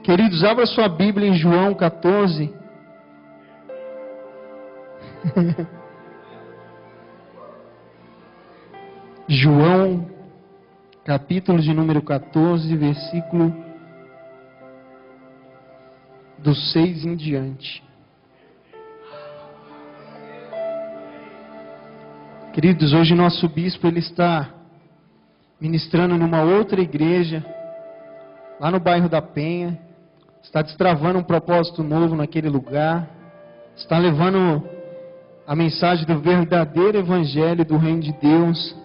Queridos, abra sua Bíblia em João 14. João, capítulo de número 14, versículo do 6 em diante. Queridos, hoje nosso bispo ele está ministrando numa outra igreja, lá no bairro da Penha, está destravando um propósito novo naquele lugar, está levando a mensagem do verdadeiro evangelho do reino de Deus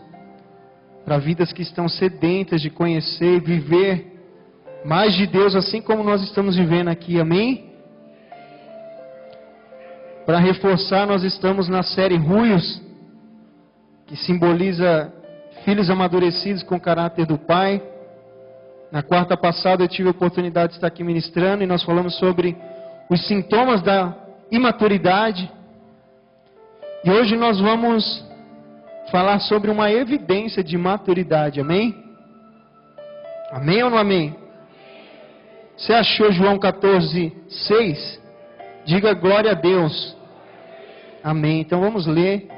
para vidas que estão sedentas de conhecer e viver mais de Deus, assim como nós estamos vivendo aqui, amém? Para reforçar, nós estamos na série Ruios, que simboliza filhos amadurecidos com o caráter do Pai. Na quarta passada eu tive a oportunidade de estar aqui ministrando e nós falamos sobre os sintomas da imaturidade. E hoje nós vamos falar sobre uma evidência de maturidade, amém? Amém ou não amém? Você achou João 14, 6? Diga glória a Deus. Amém. Então vamos ler.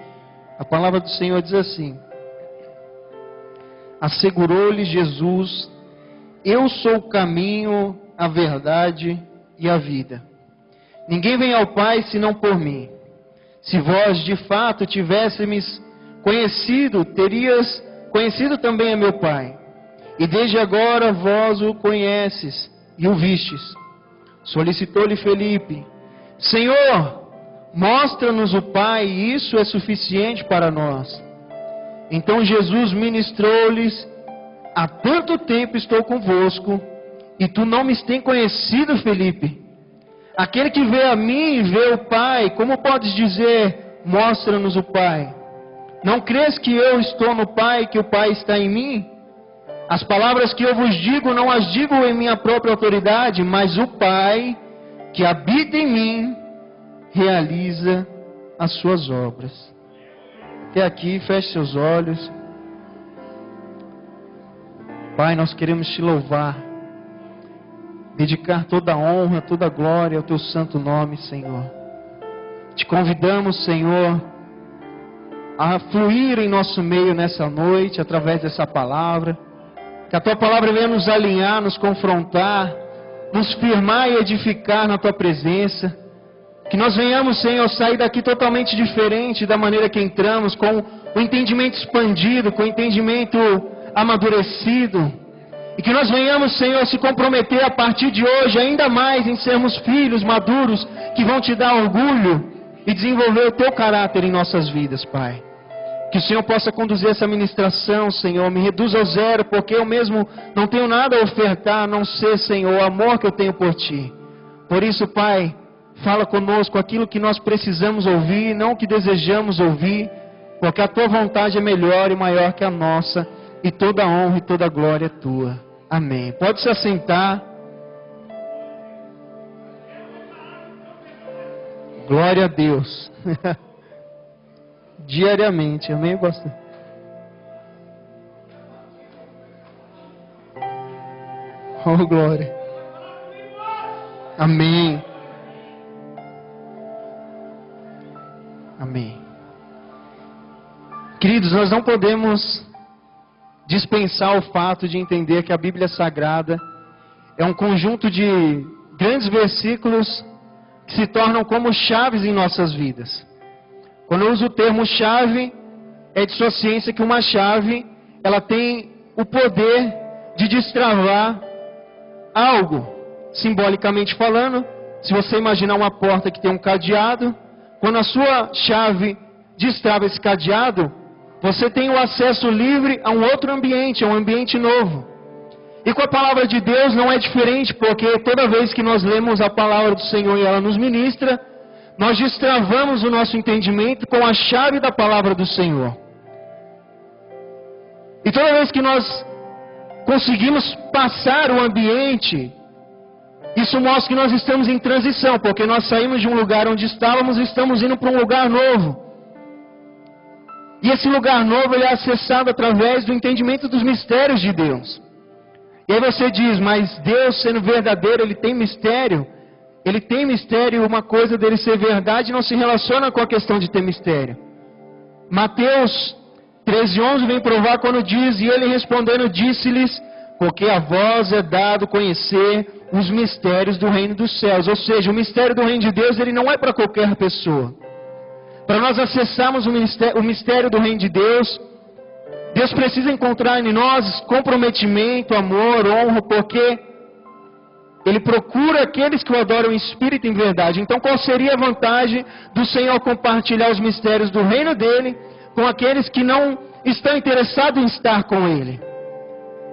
A palavra do Senhor diz assim: assegurou-lhe Jesus: eu sou o caminho, a verdade e a vida. Ninguém vem ao Pai senão por mim. Se vós de fato tivésseis conhecido, terias conhecido também a meu Pai. E desde agora vós o conheces e o vistes. Solicitou-lhe Felipe: Senhor, mostra-nos o Pai, e isso é suficiente para nós. Então Jesus ministrou-lhes: há tanto tempo estou convosco, e tu não me tens conhecido, Felipe? Aquele que vê a mim vê o Pai. Como podes dizer, mostra-nos o Pai? Não crês que eu estou no Pai, que o Pai está em mim? As palavras que eu vos digo, não as digo em minha própria autoridade, mas o Pai, que habita em mim, realiza as suas obras. Até aqui, feche seus olhos. Pai, nós queremos te louvar, dedicar toda a honra, toda a glória ao teu santo nome, Senhor. Te convidamos, Senhor, a fluir em nosso meio nessa noite, através dessa palavra. Que a tua palavra venha nos alinhar, nos confrontar, nos firmar e edificar na tua presença. Que nós venhamos, Senhor, sair daqui totalmente diferente da maneira que entramos, com o entendimento expandido, com o entendimento amadurecido. E que nós venhamos, Senhor, se comprometer a partir de hoje ainda mais em sermos filhos maduros que vão te dar orgulho e desenvolver o teu caráter em nossas vidas, Pai. Que o Senhor possa conduzir essa ministração, Senhor. Me reduz ao zero, porque eu mesmo não tenho nada a ofertar, a não ser, Senhor, o amor que eu tenho por Ti. Por isso, Pai, fala conosco aquilo que nós precisamos ouvir, não o que desejamos ouvir, porque a Tua vontade é melhor e maior que a nossa, e toda a honra e toda a glória é Tua. Amém. Pode se assentar. Glória a Deus. Diariamente, amém, pastor? Oh, glória. Amém. Amém. Queridos, nós não podemos dispensar o fato de entender que a Bíblia Sagrada é um conjunto de grandes versículos que se tornam como chaves em nossas vidas. Quando eu uso o termo chave, é de sua ciência que uma chave, ela tem o poder de destravar algo. Simbolicamente falando, se você imaginar uma porta que tem um cadeado, quando a sua chave destrava esse cadeado, você tem o acesso livre a um outro ambiente, a um ambiente novo. E com a palavra de Deus não é diferente, porque toda vez que nós lemos a palavra do Senhor e ela nos ministra, nós destravamos o nosso entendimento com a chave da palavra do Senhor. E toda vez que nós conseguimos passar o ambiente, isso mostra que nós estamos em transição, porque nós saímos de um lugar onde estávamos e estamos indo para um lugar novo. E esse lugar novo ele é acessado através do entendimento dos mistérios de Deus. E aí você diz, mas Deus sendo verdadeiro, Ele tem mistério. Ele tem mistério, e uma coisa dele ser verdade não se relaciona com a questão de ter mistério. Mateus 13:11 vem provar quando diz, e ele respondendo disse-lhes, porque a vós é dado conhecer os mistérios do reino dos céus. Ou seja, o mistério do reino de Deus, ele não é para qualquer pessoa. Para nós acessarmos o mistério do reino de Deus, Deus precisa encontrar em nós comprometimento, amor, honra, porque Ele procura aqueles que o adoram em espírito e em verdade. Então qual seria a vantagem do Senhor compartilhar os mistérios do reino dele com aqueles que não estão interessados em estar com Ele?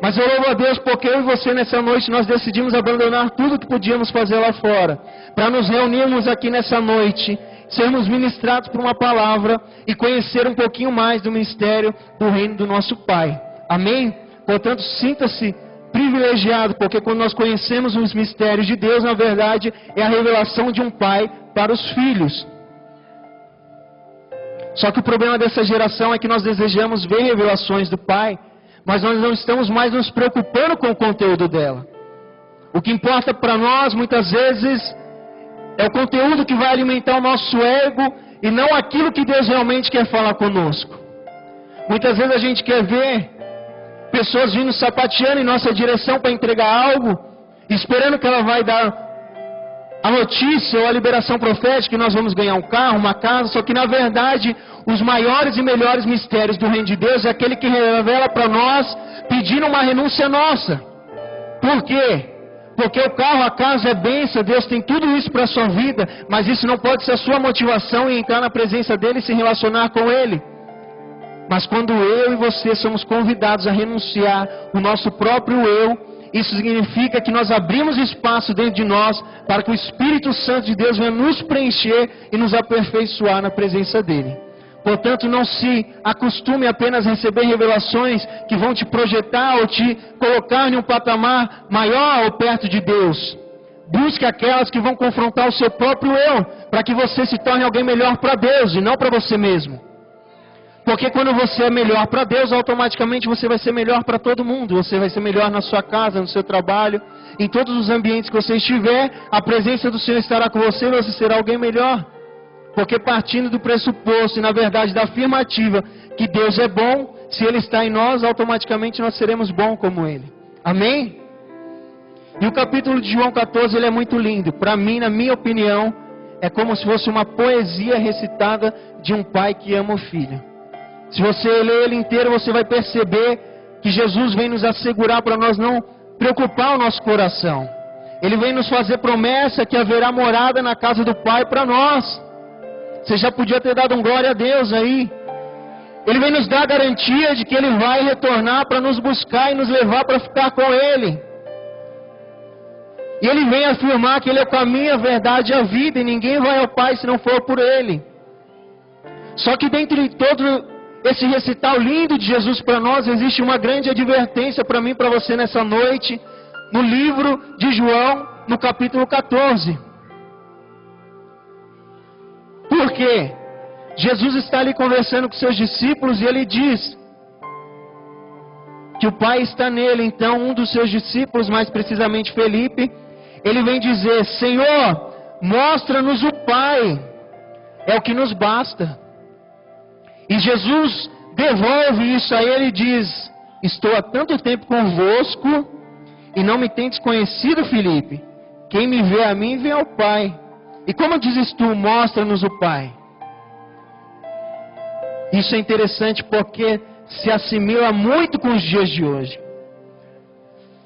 Mas eu louvo a Deus porque eu e você nessa noite nós decidimos abandonar tudo que podíamos fazer lá fora, para nos reunirmos aqui nessa noite, sermos ministrados por uma palavra e conhecer um pouquinho mais do mistério do reino do nosso Pai. Amém? Portanto, sinta-se privilegiado, porque quando nós conhecemos os mistérios de Deus, na verdade, é a revelação de um pai para os filhos. Só que o problema dessa geração é que nós desejamos ver revelações do Pai, mas nós não estamos mais nos preocupando com o conteúdo dela. O que importa para nós, muitas vezes, é o conteúdo que vai alimentar o nosso ego, e não aquilo que Deus realmente quer falar conosco. Muitas vezes a gente quer ver pessoas vindo sapateando em nossa direção para entregar algo, esperando que ela vai dar a notícia ou a liberação profética que nós vamos ganhar um carro, uma casa. Só que na verdade os maiores e melhores mistérios do reino de Deus é aquele que revela para nós pedindo uma renúncia nossa. Por quê? Porque o carro, a casa é bênção, Deus tem tudo isso para a sua vida, mas isso não pode ser a sua motivação em entrar na presença dele e se relacionar com ele. Mas quando eu e você somos convidados a renunciar o nosso próprio eu, isso significa que nós abrimos espaço dentro de nós para que o Espírito Santo de Deus venha nos preencher e nos aperfeiçoar na presença dele. Portanto, não se acostume apenas a receber revelações que vão te projetar ou te colocar em um patamar maior ou perto de Deus. Busque aquelas que vão confrontar o seu próprio eu, para que você se torne alguém melhor para Deus e não para você mesmo. Porque quando você é melhor para Deus, automaticamente você vai ser melhor para todo mundo. Você vai ser melhor na sua casa, no seu trabalho, em todos os ambientes que você estiver, a presença do Senhor estará com você e você será alguém melhor. Porque partindo do pressuposto e na verdade da afirmativa que Deus é bom, se Ele está em nós, automaticamente nós seremos bons como Ele. Amém? E o capítulo de João 14, ele é muito lindo. Para mim, na minha opinião, é como se fosse uma poesia recitada de um pai que ama o filho. Se você ler ele inteiro, você vai perceber que Jesus vem nos assegurar para nós não preocupar o nosso coração. Ele vem nos fazer promessa que haverá morada na casa do Pai para nós. Você já podia ter dado um glória a Deus aí. Ele vem nos dar a garantia de que Ele vai retornar para nos buscar e nos levar para ficar com Ele. E Ele vem afirmar que Ele é o caminho, a verdade e a vida, e ninguém vai ao Pai se não for por Ele. Só que dentro de todo esse recital lindo de Jesus para nós, existe uma grande advertência para mim e para você nessa noite, no livro de João, no capítulo 14. Por quê? Jesus está ali conversando com seus discípulos e ele diz que o Pai está nele. Então um dos seus discípulos, mais precisamente Felipe, ele vem dizer: Senhor, mostra-nos o Pai, é o que nos basta. E Jesus devolve isso a ele e diz: estou há tanto tempo convosco e não me tendes conhecido, Felipe. Quem me vê a mim, vê ao Pai. E como dizes tu, mostra-nos o Pai? Isso é interessante porque se assimila muito com os dias de hoje.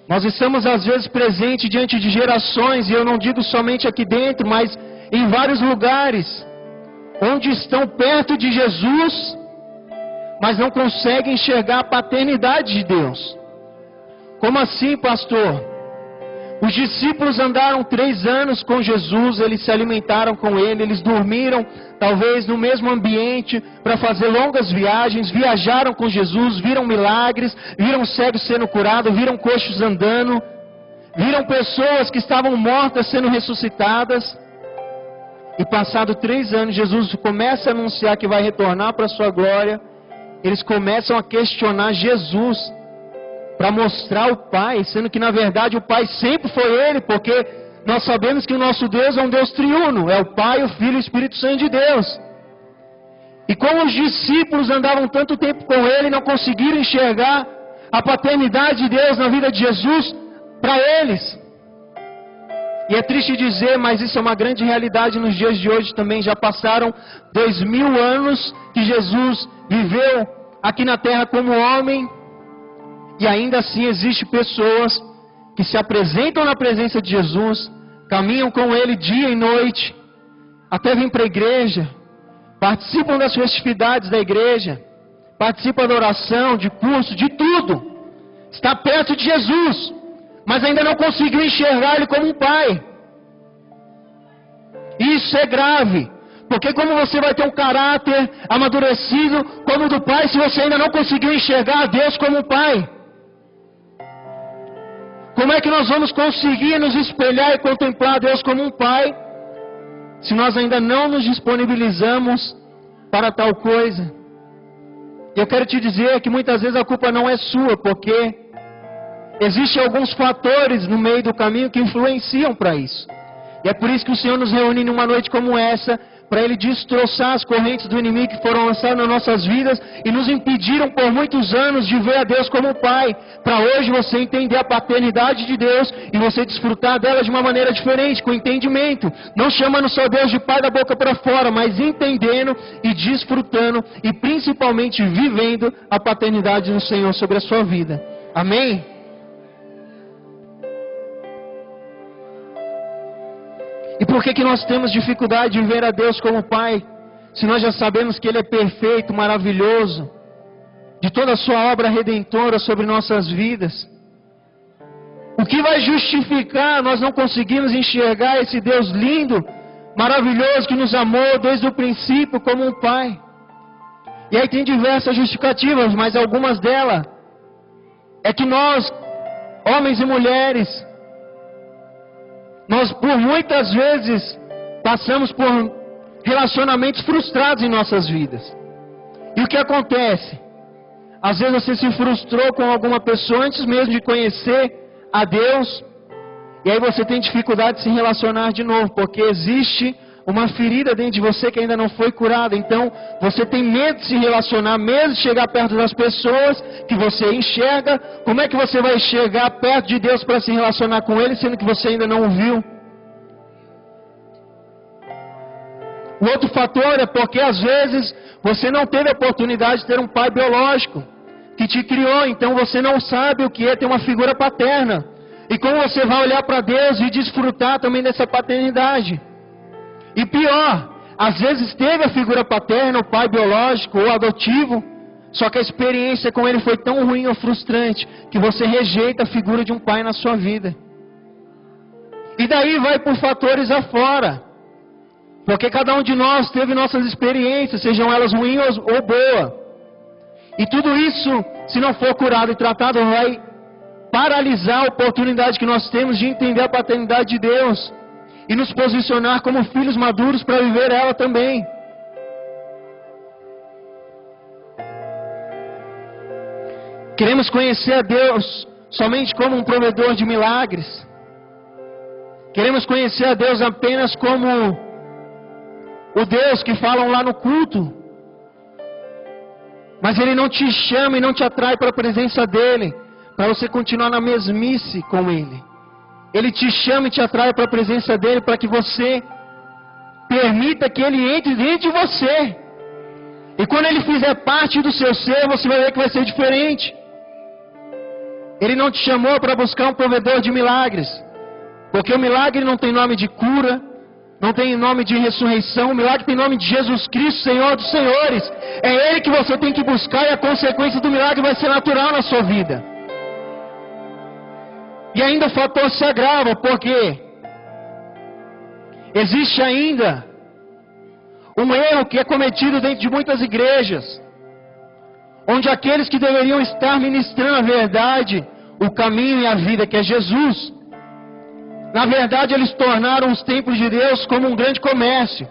Nós estamos às vezes presentes diante de gerações, e eu não digo somente aqui dentro, mas em vários lugares, onde estão perto de Jesus, mas não conseguem enxergar a paternidade de Deus. Como assim, pastor? Os discípulos andaram 3 anos com Jesus, eles se alimentaram com Ele, eles dormiram talvez no mesmo ambiente para fazer longas viagens, viajaram com Jesus, viram milagres, viram cegos sendo curados, viram coxos andando, viram pessoas que estavam mortas sendo ressuscitadas. E passado 3 anos, Jesus começa a anunciar que vai retornar para a sua glória. Eles começam a questionar Jesus. para mostrar o Pai, sendo que na verdade o Pai sempre foi Ele, porque nós sabemos que o nosso Deus é um Deus triuno, é o Pai, o Filho e o Espírito Santo de Deus. E como os discípulos andavam tanto tempo com Ele, não conseguiram enxergar a paternidade de Deus na vida de Jesus para eles. E é triste dizer, mas isso é uma grande realidade nos dias de hoje também. Já passaram 2000 anos que Jesus viveu aqui na terra como homem, e ainda assim existem pessoas que se apresentam na presença de Jesus, caminham com Ele dia e noite, até vêm para a igreja, participam das festividades da igreja, participam da oração, de curso, de tudo. Está perto de Jesus, mas ainda não conseguiu enxergar Ele como um Pai. Isso é grave, porque como você vai ter um caráter amadurecido como o do Pai, se você ainda não conseguiu enxergar a Deus como um Pai? Como é que nós vamos conseguir nos espelhar e contemplar a Deus como um Pai, se nós ainda não nos disponibilizamos para tal coisa? Eu quero te dizer que muitas vezes a culpa não é sua, porque existem alguns fatores no meio do caminho que influenciam para isso. E é por isso que o Senhor nos reúne numa noite como essa, para Ele destroçar as correntes do inimigo que foram lançadas nas nossas vidas e nos impediram por muitos anos de ver a Deus como Pai. Para hoje você entender a paternidade de Deus e você desfrutar dela de uma maneira diferente, com entendimento. Não chamando só Deus de Pai da boca para fora, mas entendendo e desfrutando e principalmente vivendo a paternidade do Senhor sobre a sua vida. Amém? E por que nós temos dificuldade de ver a Deus como Pai, se nós já sabemos que Ele é perfeito, maravilhoso, de toda a sua obra redentora sobre nossas vidas? O que vai justificar nós não conseguimos enxergar esse Deus lindo, maravilhoso, que nos amou desde o princípio como um Pai? E aí tem diversas justificativas, mas algumas delas é que nós, homens e mulheres, nós por muitas vezes passamos por relacionamentos frustrados em nossas vidas. E o que acontece? Às vezes você se frustrou com alguma pessoa antes mesmo de conhecer a Deus, e aí você tem dificuldade de se relacionar de novo, porque existe uma ferida dentro de você que ainda não foi curada. Então você tem medo de se relacionar, medo de chegar perto das pessoas que você enxerga. Como é que você vai chegar perto de Deus para se relacionar com Ele, sendo que você ainda não o viu? O outro fator é porque às vezes você não teve a oportunidade de ter um pai biológico que te criou, então você não sabe o que é ter uma figura paterna. E como você vai olhar para Deus e desfrutar também dessa paternidade? E pior, às vezes teve a figura paterna, o pai biológico ou adotivo, só que a experiência com ele foi tão ruim ou frustrante, que você rejeita a figura de um pai na sua vida. E daí vai por fatores afora, porque cada um de nós teve nossas experiências, sejam elas ruins ou boas. E tudo isso, se não for curado e tratado, vai paralisar a oportunidade que nós temos de entender a paternidade de Deus e nos posicionar como filhos maduros para viver ela também. Queremos conhecer a Deus somente como um provedor de milagres. Queremos conhecer a Deus apenas como o Deus que falam lá no culto. Mas Ele não te chama e não te atrai para a presença dEle, para você continuar na mesmice com Ele. Ele te chama e te atrai para a presença dEle, para que você permita que Ele entre dentro de você. E quando Ele fizer parte do seu ser, você vai ver que vai ser diferente. Ele não te chamou para buscar um provedor de milagres, porque o milagre não tem nome de cura, não tem nome de ressurreição. O milagre tem nome de Jesus Cristo, Senhor dos Senhores. É Ele que você tem que buscar, e a consequência do milagre vai ser natural na sua vida. E ainda o fator se agrava, porque existe ainda um erro que é cometido dentro de muitas igrejas, onde aqueles que deveriam estar ministrando a verdade, o caminho e a vida, que é Jesus, na verdade eles tornaram os templos de Deus como um grande comércio.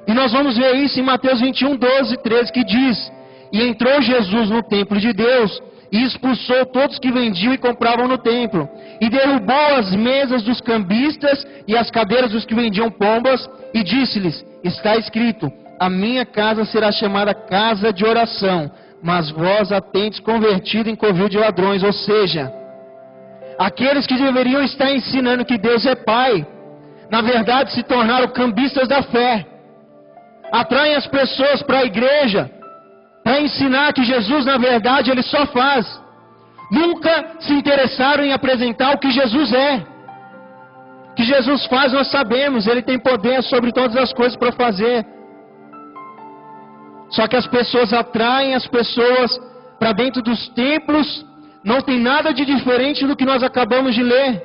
E nós vamos ver isso em Mateus 21, 12 e 13, que diz: E entrou Jesus no templo de Deus, e expulsou todos que vendiam e compravam no templo, e derrubou as mesas dos cambistas e as cadeiras dos que vendiam pombas, e disse-lhes: está escrito, a minha casa será chamada casa de oração, mas vós a tendes convertido em covil de ladrões. Ou seja, aqueles que deveriam estar ensinando que Deus é Pai, na verdade se tornaram cambistas da fé. Atraem as pessoas para a igreja, para ensinar que Jesus, na verdade, Ele só faz. Nunca se interessaram em apresentar o que Jesus é. O que Jesus faz nós sabemos, Ele tem poder sobre todas as coisas para fazer. Só que as pessoas atraem as pessoas para dentro dos templos, não tem nada de diferente do que nós acabamos de ler.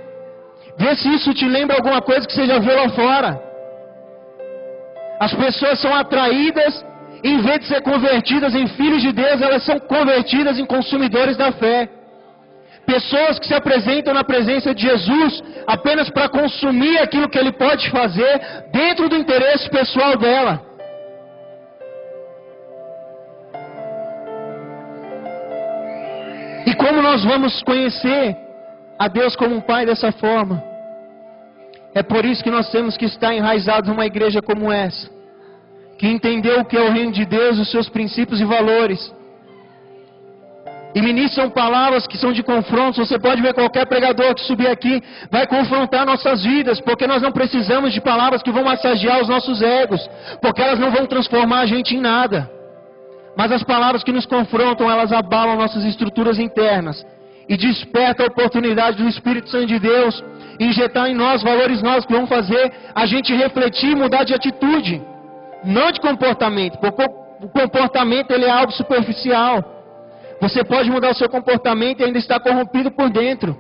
Vê se isso te lembra alguma coisa que você já viu lá fora. As pessoas são atraídas, em vez de ser convertidas em filhos de Deus, elas são convertidas em consumidores da fé. Pessoas que se apresentam na presença de Jesus apenas para consumir aquilo que Ele pode fazer dentro do interesse pessoal dela. E como nós vamos conhecer a Deus como um Pai dessa forma? É por isso que nós temos que estar enraizados numa igreja como essa, que entendeu o que é o reino de Deus, os seus princípios e valores, e ministram palavras que são de confronto. Você pode ver qualquer pregador que subir aqui, vai confrontar nossas vidas, porque nós não precisamos de palavras que vão massagear os nossos egos, porque elas não vão transformar a gente em nada. Mas as palavras que nos confrontam, elas abalam nossas estruturas internas, e despertam a oportunidade do Espírito Santo de Deus injetar em nós valores novos que vão fazer a gente refletir e mudar de atitude, não de comportamento, porque o comportamento ele é algo superficial. Você pode mudar o seu comportamento e ainda estar corrompido por dentro.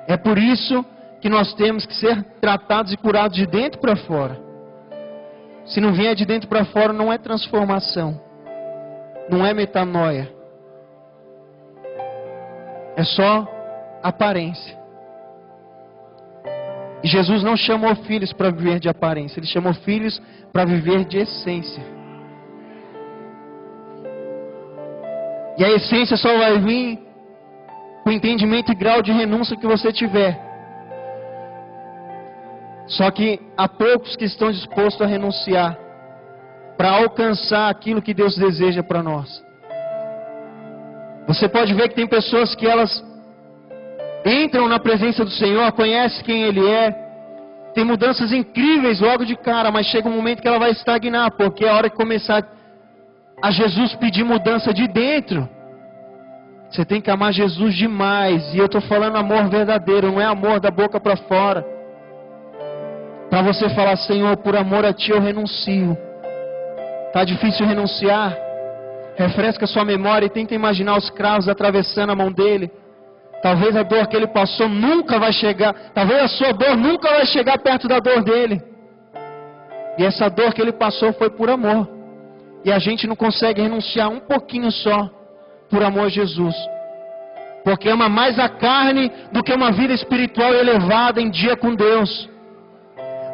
É por isso que nós temos que ser tratados e curados de dentro para fora. Se não vier de dentro para fora, não é transformação, não é metanoia, é só aparência. E Jesus não chamou filhos para viver de aparência, Ele chamou filhos para viver de essência. E a essência só vai vir com o entendimento e grau de renúncia que você tiver. Só que há poucos que estão dispostos a renunciar para alcançar aquilo que Deus deseja para nós. Você pode ver que tem pessoas que elas entram na presença do Senhor, conhecem quem Ele é, tem mudanças incríveis logo de cara, mas chega um momento que ela vai estagnar, porque é a hora que começar a Jesus pedir mudança de dentro. Você tem que amar Jesus demais, e eu estou falando amor verdadeiro, não é amor da boca para fora. Para você falar: Senhor, por amor a Ti eu renuncio. Está difícil renunciar? Refresca sua memória e tenta imaginar os cravos atravessando a mão dele. Talvez a dor que ele passou nunca vai chegar, talvez a sua dor nunca vai chegar perto da dor dele. E essa dor que ele passou foi por amor. E a gente não consegue renunciar um pouquinho só por amor a Jesus, porque ama mais a carne do que uma vida espiritual elevada em dia com Deus.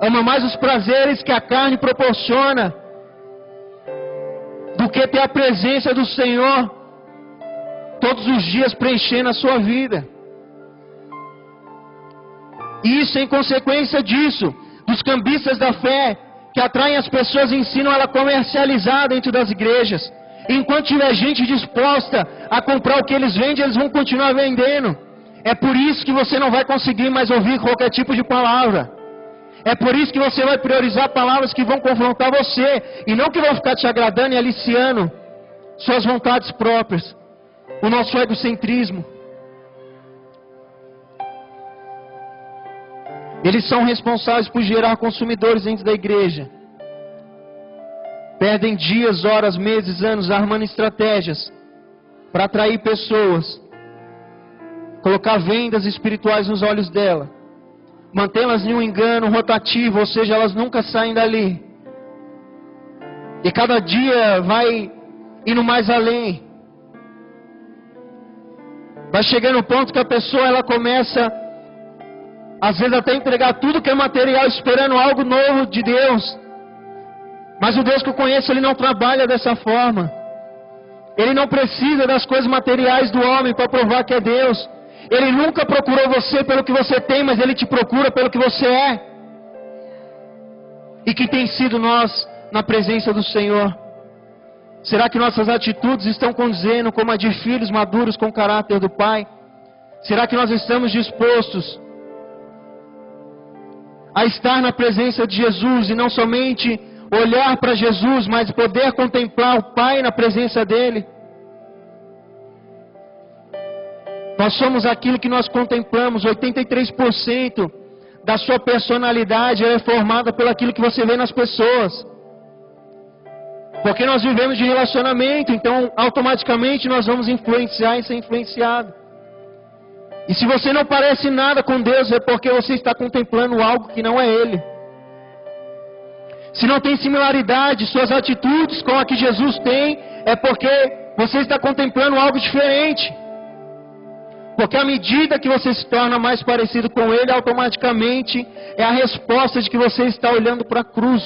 Ama mais os prazeres que a carne proporciona do que ter a presença do Senhor todos os dias preenchendo a sua vida. E isso em consequência disso, dos cambistas da fé, que atraem as pessoas e ensinam ela a comercializar dentro das igrejas. Enquanto tiver gente disposta a comprar o que eles vendem, eles vão continuar vendendo. É por isso que você não vai conseguir mais ouvir qualquer tipo de palavra. É por isso que você vai priorizar palavras que vão confrontar você, e não que vão ficar te agradando e aliciando suas vontades próprias. O nosso egocentrismo. Eles são responsáveis por gerar consumidores dentro da igreja. Perdem dias, horas, meses, anos armando estratégias para atrair pessoas, colocar vendas espirituais nos olhos dela, mantê-las em um engano rotativo, ou seja, elas nunca saem dali. E cada dia vai indo mais além. Vai chegando no ponto que a pessoa ela começa, às vezes até entregar tudo que é material, esperando algo novo de Deus. Mas o Deus que eu conheço, Ele não trabalha dessa forma. Ele não precisa das coisas materiais do homem para provar que é Deus. Ele nunca procurou você pelo que você tem, mas Ele te procura pelo que você é. E que tem sido nós na presença do Senhor? Será que nossas atitudes estão condizendo como a de filhos maduros com o caráter do Pai? Será que nós estamos dispostos a estar na presença de Jesus e não somente olhar para Jesus, mas poder contemplar o Pai na presença dEle? Nós somos aquilo que nós contemplamos. 83% da sua personalidade é formada pelo aquilo que você vê nas pessoas. Porque nós vivemos de relacionamento, então automaticamente nós vamos influenciar e ser influenciado. E se você não parece nada com Deus, é porque você está contemplando algo que não é Ele. Se não tem similaridade, suas atitudes com a que Jesus tem, é porque você está contemplando algo diferente. Porque à medida que você se torna mais parecido com Ele, automaticamente é a resposta de que você está olhando para a cruz.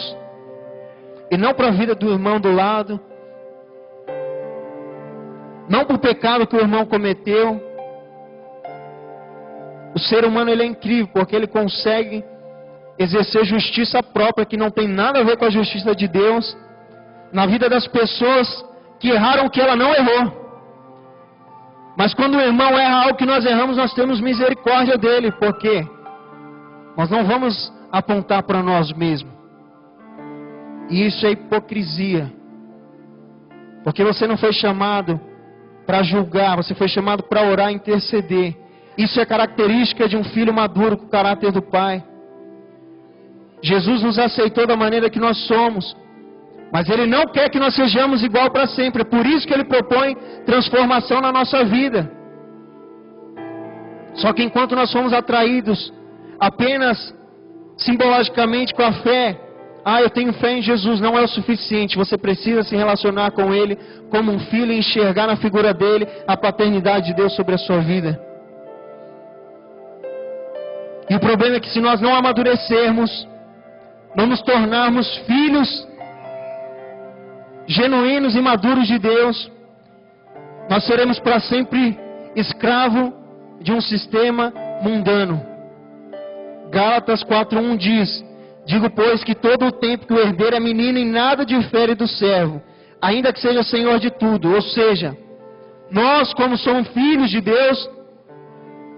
E não para a vida do irmão do lado. Não para o pecado que o irmão cometeu. O ser humano ele é incrível, porque ele consegue exercer justiça própria, que não tem nada a ver com a justiça de Deus, na vida das pessoas que erraram o que ela não errou. Mas quando o irmão erra algo que nós erramos, nós temos misericórdia dele, porque nós não vamos apontar para nós mesmos. E isso é hipocrisia. Porque você não foi chamado para julgar, você foi chamado para orar e interceder. Isso é característica de um filho maduro com o caráter do Pai. Jesus nos aceitou da maneira que nós somos. Mas Ele não quer que nós sejamos igual para sempre. É por isso que Ele propõe transformação na nossa vida. Só que enquanto nós somos atraídos apenas simbologicamente com a fé, eu tenho fé em Jesus, não é o suficiente. Você precisa se relacionar com Ele como um filho e enxergar na figura dEle a paternidade de Deus sobre a sua vida. E o problema é que se nós não amadurecermos, não nos tornarmos filhos genuínos e maduros de Deus, nós seremos para sempre escravo de um sistema mundano. Gálatas 4:1 diz: digo, pois, que todo o tempo que o herdeiro é menino, em nada difere do servo, ainda que seja senhor de tudo. Ou seja, nós, como somos filhos de Deus,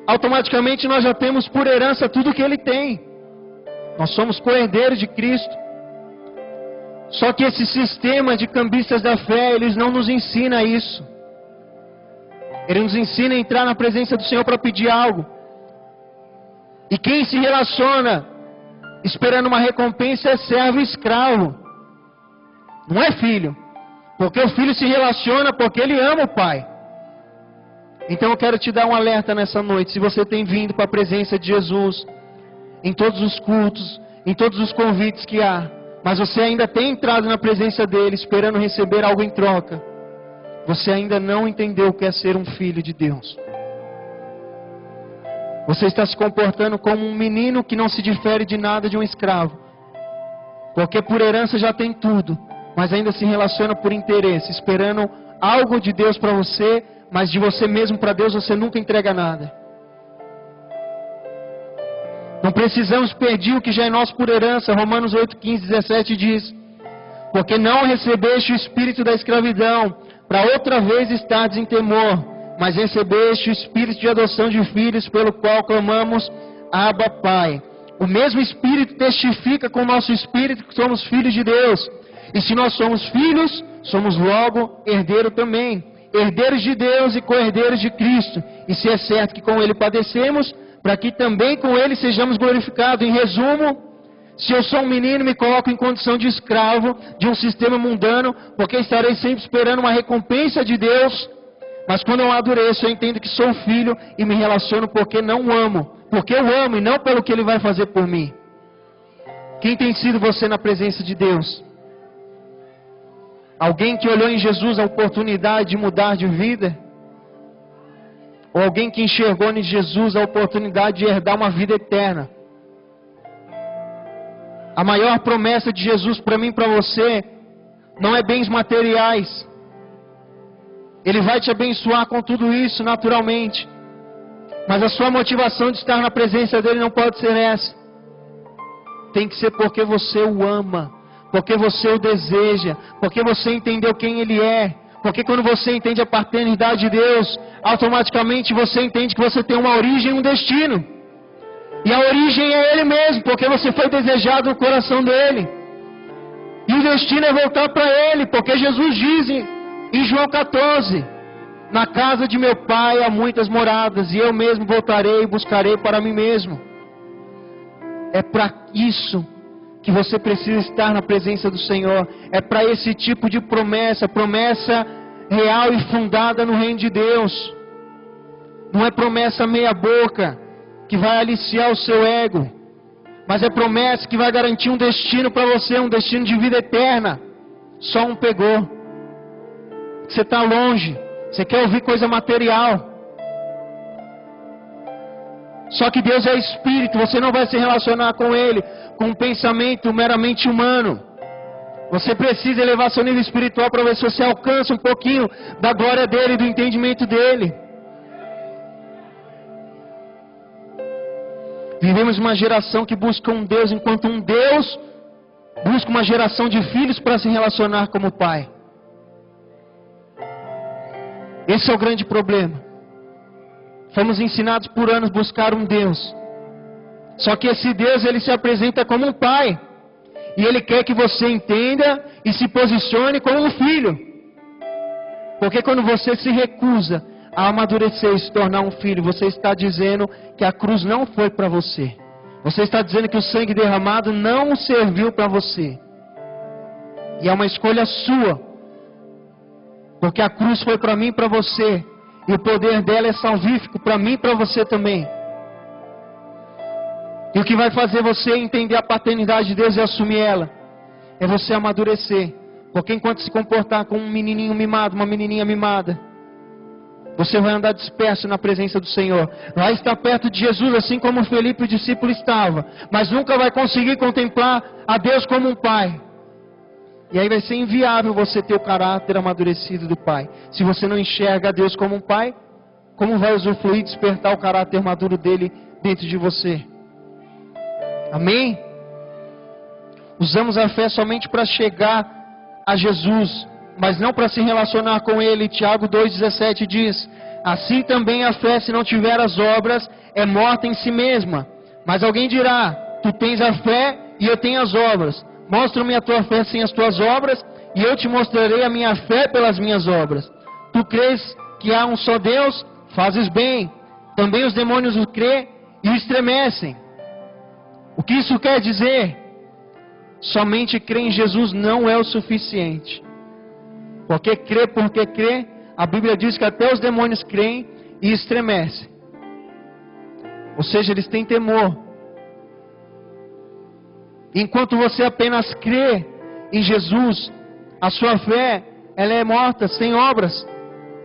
automaticamente nós já temos por herança tudo que Ele tem. Nós somos co-herdeiros de Cristo. Só que esse sistema de cambistas da fé, eles não nos ensina isso. Ele nos ensina a entrar na presença do Senhor para pedir algo. E quem se relaciona esperando uma recompensa é servo e escravo. Não é filho. Porque o filho se relaciona porque ele ama o pai. Então eu quero te dar um alerta nessa noite. Se você tem vindo para a presença de Jesus, em todos os cultos, em todos os convites que há, mas você ainda tem entrado na presença dele esperando receber algo em troca, você ainda não entendeu o que é ser um filho de Deus. Você está se comportando como um menino que não se difere de nada de um escravo. Porque por herança já tem tudo, mas ainda se relaciona por interesse, esperando algo de Deus para você, mas de você mesmo para Deus você nunca entrega nada. Não precisamos pedir o que já é nosso por herança. Romanos 8:15-17 diz: porque não recebeste o espírito da escravidão, para outra vez estardes em temor, mas recebeste o espírito de adoção de filhos, pelo qual clamamos, Abba, Pai. O mesmo Espírito testifica com o nosso espírito que somos filhos de Deus. E se nós somos filhos, somos logo herdeiros também. Herdeiros de Deus e co-herdeiros de Cristo. E se é certo que com Ele padecemos, para que também com Ele sejamos glorificados. Em resumo, se eu sou um menino, me coloco em condição de escravo de um sistema mundano, porque estarei sempre esperando uma recompensa de Deus. Mas quando eu amadureço, eu entendo que sou filho e me relaciono porque não amo. Porque eu amo e não pelo que Ele vai fazer por mim. Quem tem sido você na presença de Deus? Alguém que olhou em Jesus a oportunidade de mudar de vida? Ou alguém que enxergou em Jesus a oportunidade de herdar uma vida eterna? A maior promessa de Jesus para mim e para você não é bens materiais. Ele vai te abençoar com tudo isso naturalmente. Mas a sua motivação de estar na presença dele não pode ser essa. Tem que ser porque você o ama, porque você o deseja, porque você entendeu quem ele é. Porque quando você entende a paternidade de Deus, automaticamente você entende que você tem uma origem e um destino. E a origem é ele mesmo, porque você foi desejado no coração dele. E o destino é voltar para ele, porque Jesus diz em João 14: na casa de meu pai há muitas moradas, e eu mesmo voltarei e buscarei para mim mesmo. É para isso que você precisa estar na presença do Senhor. É para esse tipo de promessa, promessa real e fundada no reino de Deus. Não é promessa meia boca, que vai aliciar o seu ego, mas é promessa que vai garantir um destino para você, um destino de vida eterna. Só um pegou. Você está longe, você quer ouvir coisa material. Só que Deus é Espírito, você não vai se relacionar com Ele com um pensamento meramente humano. Você precisa elevar seu nível espiritual para ver se você alcança um pouquinho da glória dEle, do entendimento dEle. Vivemos uma geração que busca um Deus, enquanto um Deus busca uma geração de filhos para se relacionar como pai. Esse é o grande problema. Fomos ensinados por anos a buscar um Deus. Só que esse Deus, ele se apresenta como um pai. E ele quer que você entenda e se posicione como um filho. Porque quando você se recusa a amadurecer e se tornar um filho, você está dizendo que a cruz não foi para você. Você está dizendo que o sangue derramado não serviu para você. E é uma escolha sua. Porque a cruz foi para mim e para você. E o poder dela é salvífico para mim e para você também. E o que vai fazer você entender a paternidade de Deus e assumir ela é você amadurecer. Porque enquanto se comportar como um menininho mimado, uma menininha mimada, você vai andar disperso na presença do Senhor. Vai estar perto de Jesus, assim como Felipe, o discípulo, estava. Mas nunca vai conseguir contemplar a Deus como um pai. E aí vai ser inviável você ter o caráter amadurecido do pai. Se você não enxerga a Deus como um pai, como vai usufruir e despertar o caráter maduro dele dentro de você? Amém? Usamos a fé somente para chegar a Jesus, mas não para se relacionar com Ele. Tiago 2,17 diz: assim também a fé, se não tiver as obras, é morta em si mesma. Mas alguém dirá: tu tens a fé e eu tenho as obras. Mostra-me a tua fé sem as tuas obras, e eu te mostrarei a minha fé pelas minhas obras. Tu crês que há um só Deus? Fazes bem. Também os demônios o crêem e o estremecem. O que isso quer dizer? Somente crer em Jesus não é o suficiente. Porque crê, a Bíblia diz que até os demônios creem e estremecem. Ou seja, eles têm temor. Enquanto você apenas crê em Jesus, a sua fé, ela é morta, sem obras.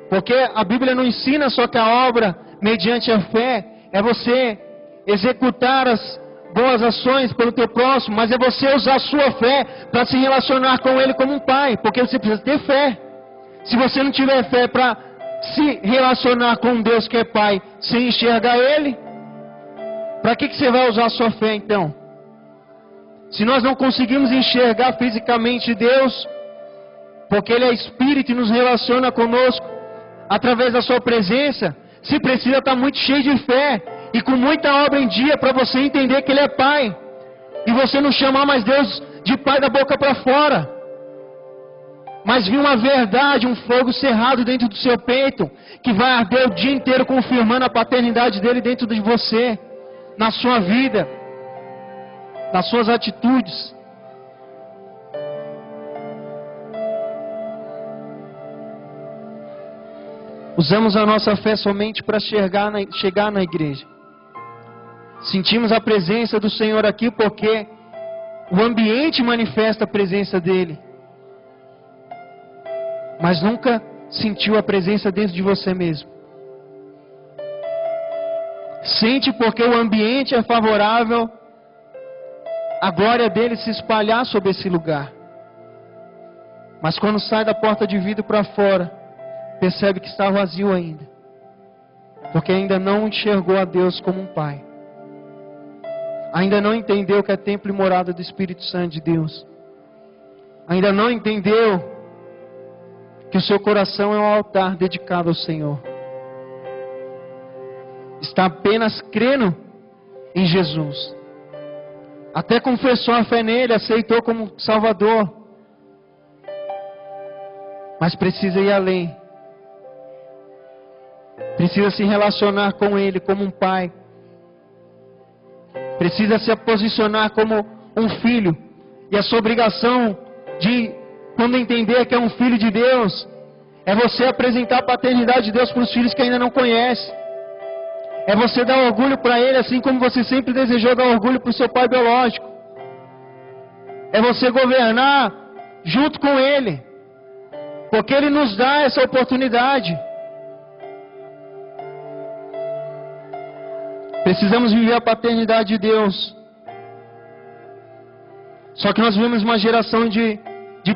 Porque a Bíblia não ensina só que a obra, mediante a fé, é você executar as boas ações pelo teu próximo, mas é você usar a sua fé para se relacionar com Ele como um pai, porque você precisa ter fé. Se você não tiver fé para se relacionar com Deus que é pai, sem enxergar Ele, para que você vai usar a sua fé então? Se nós não conseguimos enxergar fisicamente Deus, porque Ele é Espírito e nos relaciona conosco através da sua presença, se precisa estar muito cheio de fé e com muita obra em dia para você entender que Ele é Pai, e você não chamar mais Deus de Pai da boca para fora, mas vir uma verdade, um fogo cerrado dentro do seu peito, que vai arder o dia inteiro confirmando a paternidade dEle dentro de você, na sua vida, nas suas atitudes. Usamos a nossa fé somente para chegar na igreja. Sentimos a presença do Senhor aqui porque o ambiente manifesta a presença dEle. Mas nunca sentiu a presença dentro de você mesmo. Sente porque o ambiente é favorável a glória dEle se espalhar sobre esse lugar. Mas quando sai da porta de vidro para fora, percebe que está vazio ainda, porque ainda não enxergou a Deus como um Pai, ainda não entendeu que é templo e morada do Espírito Santo de Deus, ainda não entendeu que o seu coração é um altar dedicado ao Senhor, está apenas crendo em Jesus, até confessou a fé nele, aceitou como Salvador, mas precisa ir além, precisa se relacionar com ele como um pai, precisa se posicionar como um filho, e a sua obrigação de, quando entender que é um filho de Deus, é você apresentar a paternidade de Deus para os filhos que ainda não conhecem, é você dar orgulho para ele, assim como você sempre desejou dar orgulho para o seu pai biológico, é você governar junto com ele, porque ele nos dá essa oportunidade. Precisamos viver a paternidade de Deus. Só que nós vivemos uma geração de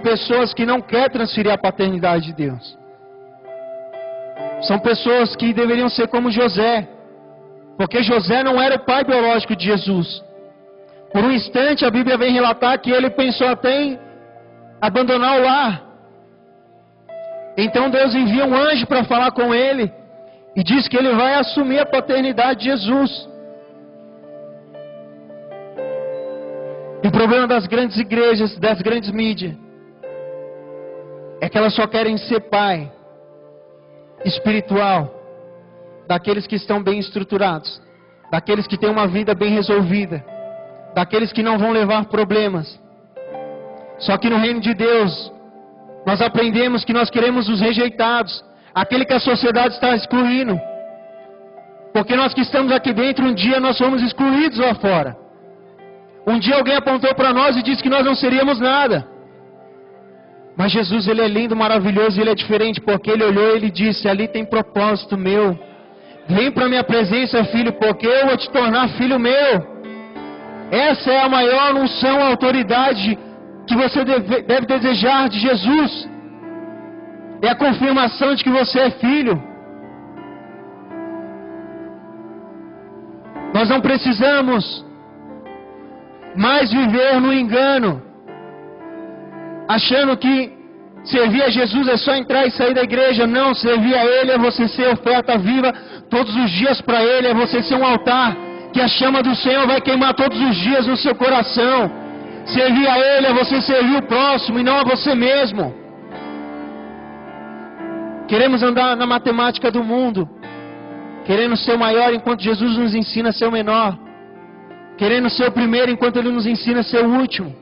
pessoas que não quer transferir a paternidade de Deus. São pessoas que deveriam ser como José, porque José não era o pai biológico de Jesus. Por um instante a Bíblia vem relatar que ele pensou até em abandonar o lar. Então Deus envia um anjo para falar com ele e diz que ele vai assumir a paternidade de Jesus. E o problema das grandes igrejas, das grandes mídias, é que elas só querem ser pai espiritual daqueles que estão bem estruturados, daqueles que têm uma vida bem resolvida, daqueles que não vão levar problemas. Só que no reino de Deus, nós aprendemos que nós queremos os rejeitados, aquele que a sociedade está excluindo, porque nós que estamos aqui dentro, um dia nós fomos excluídos lá fora. Um dia alguém apontou para nós e disse que nós não seríamos nada. Mas Jesus, ele é lindo, maravilhoso, ele é diferente, porque ele olhou e ele disse: ali tem propósito meu, vem para minha presença, filho, porque eu vou te tornar filho meu. Essa é a maior unção, a autoridade que você deve desejar de Jesus. É a confirmação de que você é filho. Nós não precisamos mais viver no engano, achando que servir a Jesus é só entrar e sair da igreja. Não, servir a Ele é você ser oferta viva todos os dias para Ele, é você ser um altar que a chama do Senhor vai queimar todos os dias no seu coração. Servir a Ele é você servir o próximo e não a você mesmo. Queremos andar na matemática do mundo, querendo ser o maior enquanto Jesus nos ensina a ser o menor, querendo ser o primeiro enquanto Ele nos ensina a ser o último.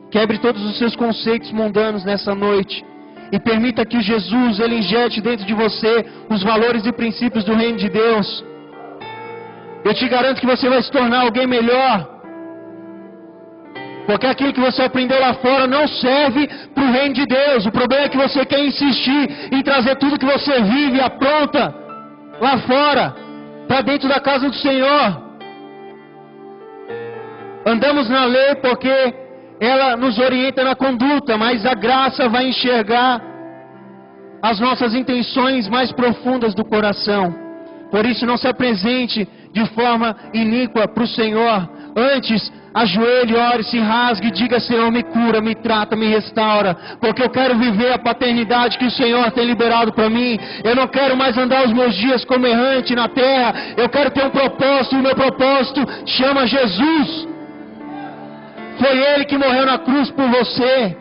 Quebre todos os seus conceitos mundanos nessa noite e permita que Jesus, Ele injete dentro de você os valores e princípios do reino de Deus. Eu te garanto que você vai se tornar alguém melhor, porque aquilo que você aprendeu lá fora não serve para o reino de Deus. O problema é que você quer insistir em trazer tudo que você vive e apronta lá fora para dentro da casa do Senhor. Andamos na lei porque ela nos orienta na conduta, mas a graça vai enxergar as nossas intenções mais profundas do coração. Por isso, não se apresente de forma iníqua para o Senhor. Antes, ajoelhe, ore, se rasgue e diga: Senhor, me cura, me trata, me restaura, porque eu quero viver a paternidade que o Senhor tem liberado para mim. Eu não quero mais andar os meus dias como errante na terra. Eu quero ter um propósito, e o meu propósito chama Jesus. Foi Ele que morreu na cruz por você.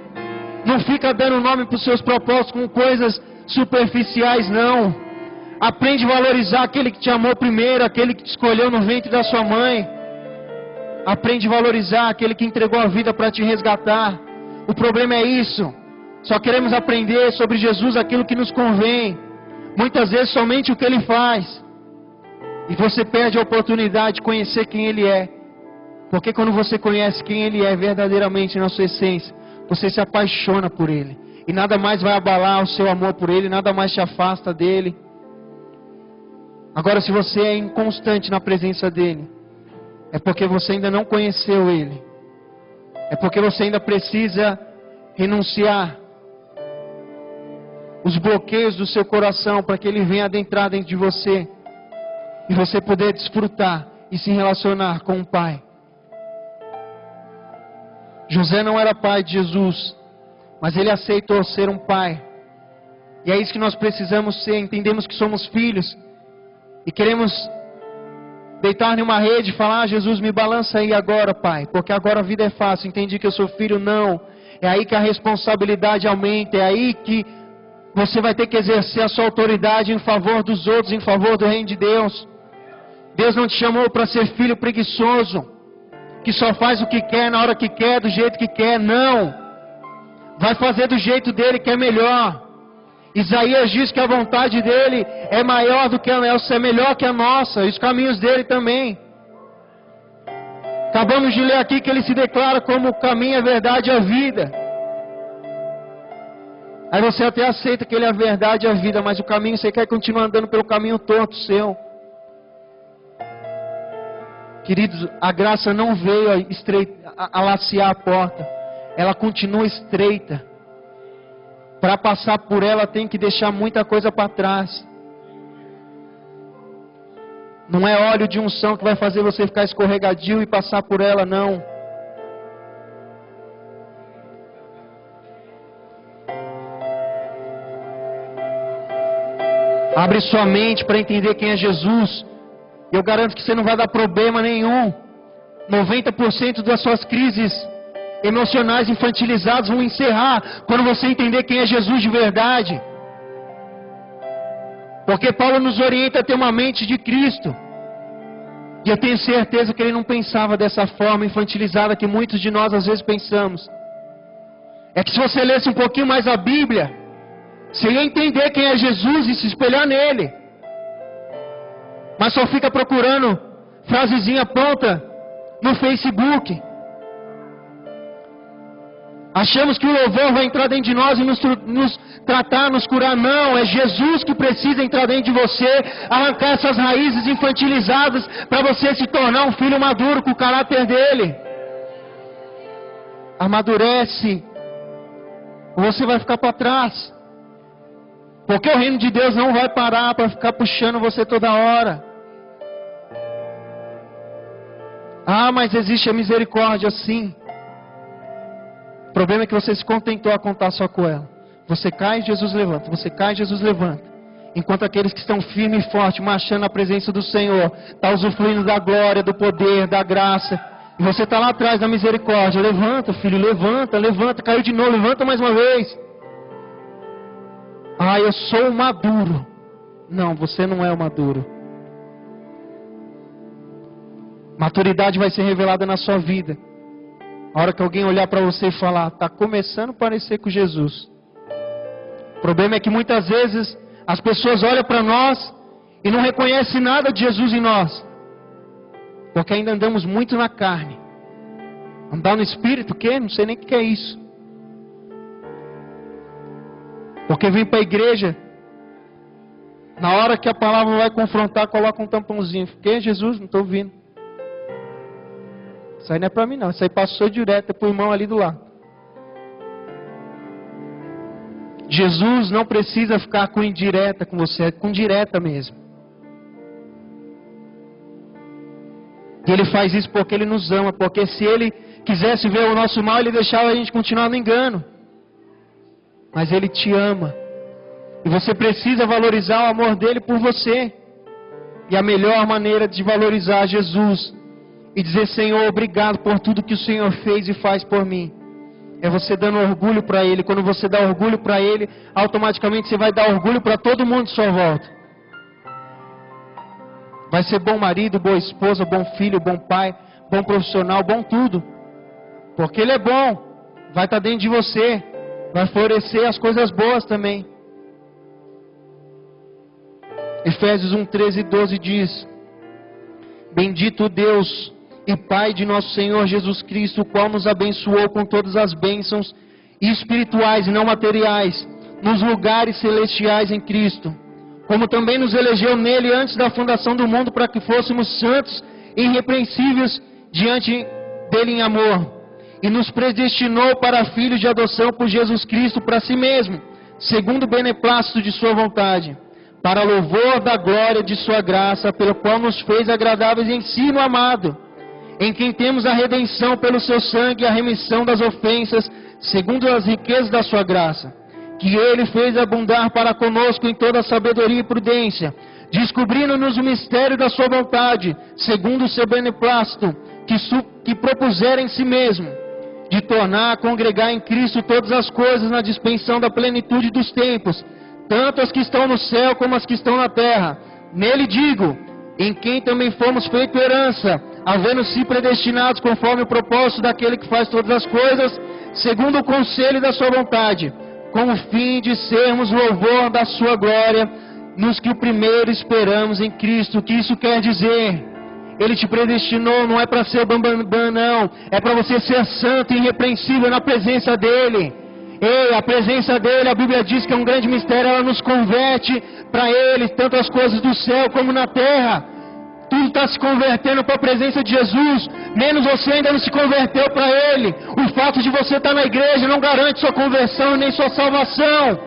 Não fica dando nome para os seus propósitos com coisas superficiais, não. Aprende a valorizar aquele que te amou primeiro, aquele que te escolheu no ventre da sua mãe. Aprende a valorizar aquele que entregou a vida para te resgatar. O problema é isso. Só queremos aprender sobre Jesus aquilo que nos convém. Muitas vezes somente o que Ele faz. E você perde a oportunidade de conhecer quem Ele é. Porque quando você conhece quem Ele é verdadeiramente na sua essência, você se apaixona por Ele. E nada mais vai abalar o seu amor por Ele, nada mais te afasta dEle. Agora, se você é inconstante na presença dEle, é porque você ainda não conheceu Ele. É porque você ainda precisa renunciar os bloqueios do seu coração, para que Ele venha adentrar dentro de você, e você poder desfrutar e se relacionar com o Pai. José não era pai de Jesus, mas ele aceitou ser um pai. E é isso que nós precisamos ser. Entendemos que somos filhos e queremos deitar em uma rede e falar: Jesus, me balança aí agora, Pai, porque agora a vida é fácil. Entendi que eu sou filho. Não, é aí que a responsabilidade aumenta, é aí que você vai ter que exercer a sua autoridade em favor dos outros, em favor do reino de Deus. Deus não te chamou para ser filho preguiçoso, que só faz o que quer, na hora que quer, do jeito que quer. Não, vai fazer do jeito dele, que é melhor. Isaías diz que a vontade dele é maior do que a nossa, é melhor que a nossa, e os caminhos dele também. Acabamos de ler aqui que ele se declara como o caminho, a verdade e a vida. Aí você até aceita que ele é a verdade e a vida, mas o caminho, você quer continuar andando pelo caminho torto seu. Queridos, a graça não veio a lacear a porta, ela continua estreita. Para passar por ela tem que deixar muita coisa para trás. Não é óleo de unção que vai fazer você ficar escorregadio e passar por ela, não. Abre sua mente para entender quem é Jesus. Eu garanto que você não vai dar problema nenhum. 90% das suas crises emocionais infantilizadas vão encerrar quando você entender quem é Jesus de verdade. Porque Paulo nos orienta a ter uma mente de Cristo. E eu tenho certeza que ele não pensava dessa forma infantilizada que muitos de nós às vezes pensamos. É que se você lesse um pouquinho mais a Bíblia, você ia entender quem é Jesus e se espelhar nele. Mas só fica procurando frasezinha pronta no Facebook. Achamos que o louvor vai entrar dentro de nós e nos tratar, nos curar. Não, é Jesus que precisa entrar dentro de você, arrancar essas raízes infantilizadas, para você se tornar um filho maduro com o caráter dele. Amadurece, ou você vai ficar para trás. Porque o reino de Deus não vai parar para ficar puxando você toda hora. Ah, mas existe a misericórdia, sim. O problema é que você se contentou a contar só com ela. Você cai, Jesus levanta. Você cai, Jesus levanta. Enquanto aqueles que estão firmes e fortes, marchando na presença do Senhor, estão usufruindo da glória, do poder, da graça. E você está lá atrás da misericórdia. Levanta, filho, levanta, levanta. Caiu de novo, levanta mais uma vez. Ah, eu sou maduro. Não, você não é o maduro. Maturidade vai ser revelada na sua vida. A hora que alguém olhar para você e falar: está começando a parecer com Jesus. O problema é que muitas vezes as pessoas olham para nós e não reconhecem nada de Jesus em nós. Porque ainda andamos muito na carne. Andar no Espírito, o quê? Não sei nem o que é isso. Porque vem para a igreja, na hora que a palavra vai confrontar, coloca um tampãozinho. O que, Jesus? Não estou ouvindo. Isso aí não é para mim não, isso aí passou direto para o irmão ali do lado. Jesus não precisa ficar com indireta com você, é com direta mesmo. E Ele faz isso porque Ele nos ama, porque se Ele quisesse ver o nosso mal, Ele deixava a gente continuar no engano. Mas Ele te ama. E você precisa valorizar o amor dEle por você. E a melhor maneira de valorizar Jesus e dizer: Senhor, obrigado por tudo que o Senhor fez e faz por mim, é você dando orgulho para Ele. Quando você dá orgulho para Ele, automaticamente você vai dar orgulho para todo mundo de sua volta. Vai ser bom marido, boa esposa, bom filho, bom pai, bom profissional, bom tudo. Porque Ele é bom. Vai estar dentro de você. Vai florescer as coisas boas também. Efésios 1, 13 e 12 diz: Bendito Deus e Pai de nosso Senhor Jesus Cristo, o qual nos abençoou com todas as bênçãos espirituais e não materiais, nos lugares celestiais em Cristo, como também nos elegeu nele antes da fundação do mundo, para que fôssemos santos e irrepreensíveis diante dele em amor, e nos predestinou para filhos de adoção por Jesus Cristo para si mesmo, segundo o beneplácito de sua vontade, para louvor da glória de sua graça, pelo qual nos fez agradáveis em si no amado, em quem temos a redenção pelo seu sangue e a remissão das ofensas, segundo as riquezas da sua graça, que ele fez abundar para conosco em toda sabedoria e prudência, descobrindo-nos o mistério da sua vontade, segundo o seu beneplácito, que propusera em si mesmo, de tornar a congregar em Cristo todas as coisas na dispensão da plenitude dos tempos, tanto as que estão no céu como as que estão na terra. Nele digo, em quem também fomos feito herança, havendo-se predestinados conforme o propósito daquele que faz todas as coisas, segundo o conselho da sua vontade, com o fim de sermos louvor da sua glória, nos que o primeiro esperamos em Cristo. O que isso quer dizer? Ele te predestinou, não é para ser bambambam, não, é para você ser santo e irrepreensível na presença dEle. Ei, a presença dEle, a Bíblia diz que é um grande mistério, ela nos converte para Ele, tanto as coisas do céu como na terra. Tudo está se convertendo para a presença de Jesus, menos você ainda não se converteu para Ele. O fato de você estar na igreja não garante sua conversão nem sua salvação.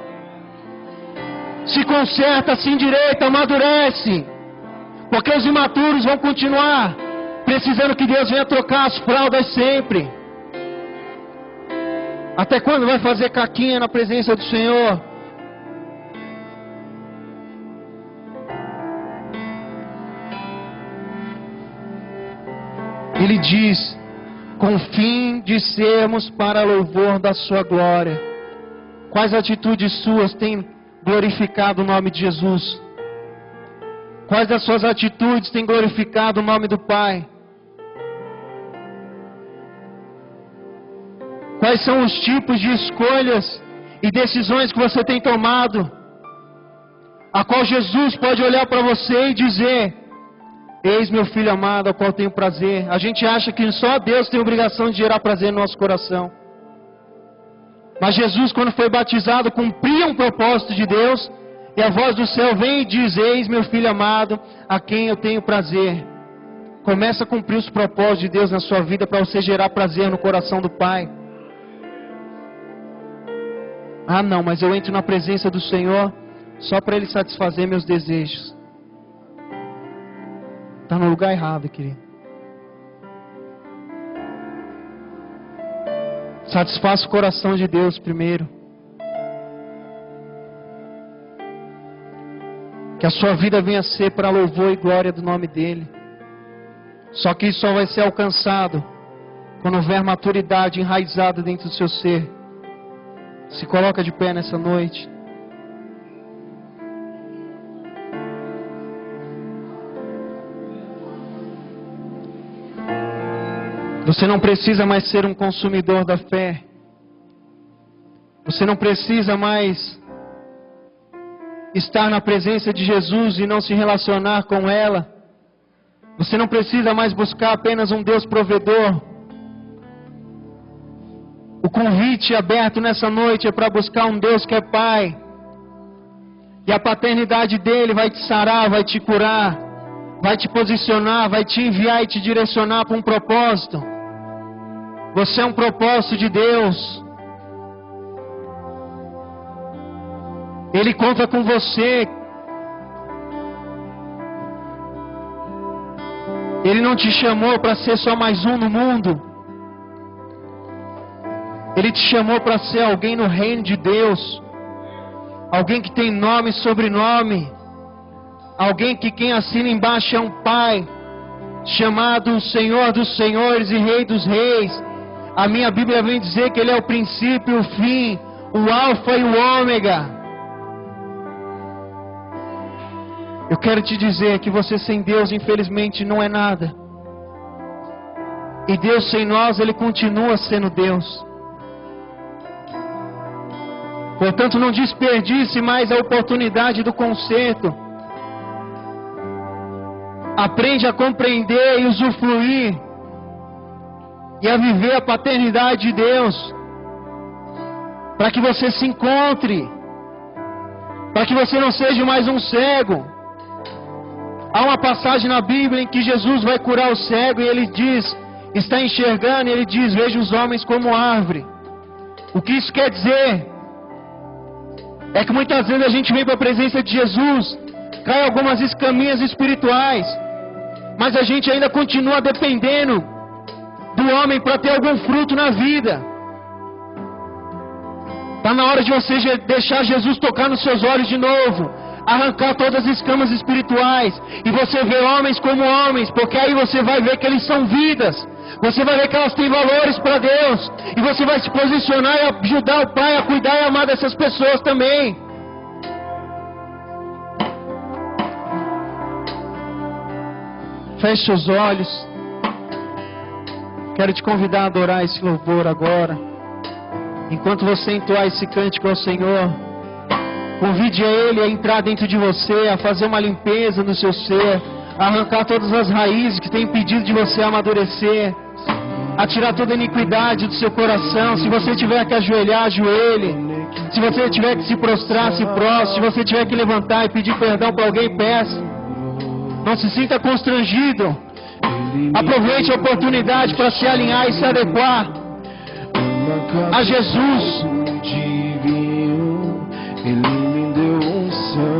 Se conserta, se endireita, amadurece, porque os imaturos vão continuar precisando que Deus venha trocar as fraldas sempre. Até quando vai fazer caquinha na presença do Senhor? Ele diz, com o fim de sermos para louvor da sua glória. Quais atitudes suas têm glorificado o nome de Jesus? Quais das suas atitudes têm glorificado o nome do Pai? Quais são os tipos de escolhas e decisões que você tem tomado, a qual Jesus pode olhar para você e dizer: eis meu filho amado, ao qual tenho prazer. A gente acha que só Deus tem obrigação de gerar prazer no nosso coração. Mas Jesus, quando foi batizado, cumpria um propósito de Deus, e a voz do céu vem e diz: eis meu filho amado, a quem eu tenho prazer. Começa a cumprir os propósitos de Deus na sua vida, para você gerar prazer no coração do Pai. Ah não, mas eu entro na presença do Senhor só para Ele satisfazer meus desejos. Está no lugar errado, querido. Satisfaça o coração de Deus primeiro. Que a sua vida venha a ser para louvor e glória do nome dEle. Só que isso só vai ser alcançado quando houver maturidade enraizada dentro do seu ser. Se coloca de pé nessa noite. Você não precisa mais ser um consumidor da fé. Você não precisa mais estar na presença de Jesus e não se relacionar com ela. Você não precisa mais buscar apenas um Deus provedor. O convite aberto nessa noite é para buscar um Deus que é Pai. E a paternidade dEle vai te sarar, vai te curar, vai te posicionar, vai te enviar e te direcionar para um propósito. Você é um propósito de Deus. Ele conta com você. Ele não te chamou para ser só mais um no mundo. Ele te chamou para ser alguém no reino de Deus. Alguém que tem nome e sobrenome. Alguém que quem assina embaixo é um Pai. Chamado Senhor dos Senhores e Rei dos Reis. A minha Bíblia vem dizer que Ele é o princípio e o fim. O Alfa e o Ômega. Eu quero te dizer que você sem Deus, infelizmente, não é nada. E Deus sem nós, Ele continua sendo Deus. Portanto, não desperdice mais a oportunidade do conserto. Aprende a compreender e usufruir. E a viver a paternidade de Deus. Para que você se encontre. Para que você não seja mais um cego. Há uma passagem na Bíblia em que Jesus vai curar o cego e Ele diz, está enxergando, e Ele diz: veja os homens como árvore. O que isso quer dizer? É que muitas vezes a gente vem para a presença de Jesus, cai algumas escaminhas espirituais, mas a gente ainda continua dependendo do homem para ter algum fruto na vida. Está na hora de você deixar Jesus tocar nos seus olhos de novo, arrancar todas as escamas espirituais, e você ver homens como homens, porque aí você vai ver que eles são vidas, você vai ver que elas têm valores para Deus, e você vai se posicionar e ajudar o Pai a cuidar e amar dessas pessoas também. Feche seus olhos. Quero te convidar a adorar esse louvor agora. Enquanto você entoar esse cântico ao Senhor, convide a Ele a entrar dentro de você, a fazer uma limpeza no seu ser, a arrancar todas as raízes que têm impedido de você amadurecer, a tirar toda a iniquidade do seu coração. Se você tiver que ajoelhar, ajoelhe. Se você tiver que se prostrar, se prostre. Se você tiver que levantar e pedir perdão para alguém, peça. Não se sinta constrangido. Aproveite a oportunidade para se alinhar e se adequar a Jesus.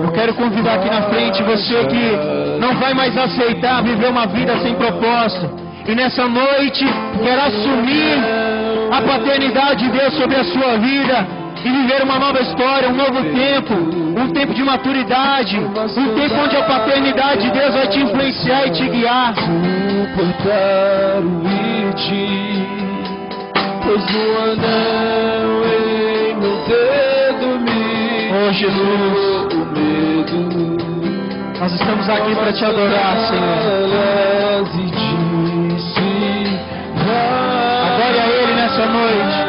Eu quero convidar aqui na frente você que não vai mais aceitar viver uma vida sem propósito, e nessa noite quer assumir a paternidade de Deus sobre a sua vida e viver uma nova história, um novo tempo, um tempo de maturidade, um tempo onde a paternidade de Deus vai te influenciar e te guiar. Pois no anel em meu dedo me Jesus, nós estamos aqui para te adorar, Senhor. Adore a Ele nessa noite.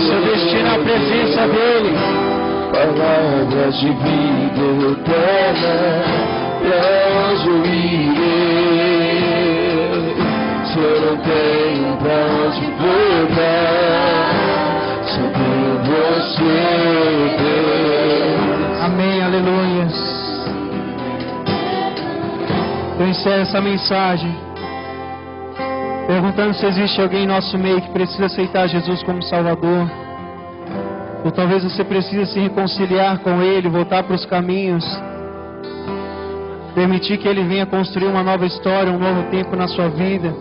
Seu destino é a presença dEle. Palavras de vida eterna, pra onde eu irei? Se eu não tenho pra onde voltar, só tenho você, Deus. Amém, aleluia. Eu encerro essa mensagem perguntando se existe alguém em nosso meio que precisa aceitar Jesus como Salvador, ou talvez você precise se reconciliar com Ele, voltar para os caminhos, permitir que Ele venha construir uma nova história, um novo tempo na sua vida.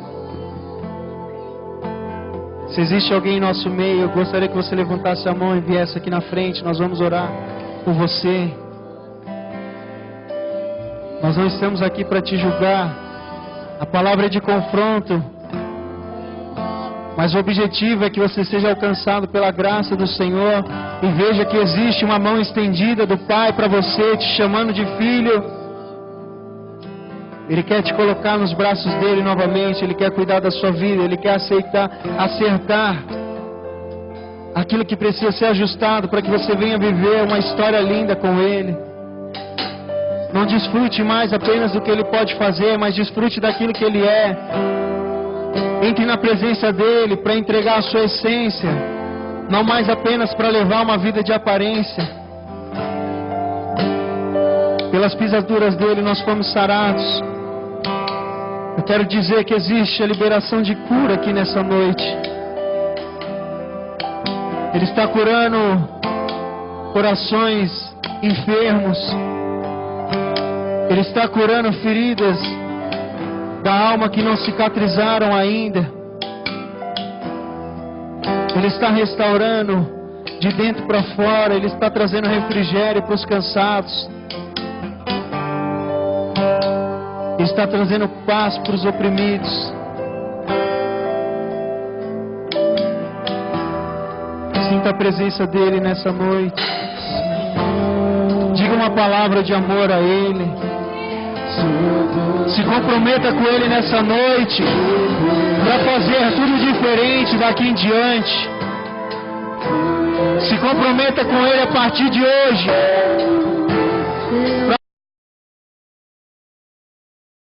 Se existe alguém em nosso meio, eu gostaria que você levantasse a mão e viesse aqui na frente. Nós vamos orar por você. Nós não estamos aqui para te julgar. A palavra é de confronto, mas o objetivo é que você seja alcançado pela graça do Senhor e veja que existe uma mão estendida do Pai para você, te chamando de filho. Ele quer te colocar nos braços dele novamente. Ele quer cuidar da sua vida. Ele quer acertar aquilo que precisa ser ajustado para que você venha viver uma história linda com Ele. Não desfrute mais apenas do que Ele pode fazer, mas desfrute daquilo que Ele é. Entre na presença dEle para entregar a sua essência, não mais apenas para levar uma vida de aparência. Pelas pisaduras dEle nós fomos sarados. Eu quero dizer que existe a liberação de cura aqui nessa noite. Ele está curando corações enfermos. Ele está curando feridas da alma que não cicatrizaram ainda. Ele está restaurando de dentro para fora. Ele está trazendo refrigério para os cansados. Ele está trazendo paz para os oprimidos. Sinta a presença dele nessa noite. Diga uma palavra de amor a ele. Se comprometa com ele nessa noite para fazer tudo diferente daqui em diante. Se comprometa com ele a partir de hoje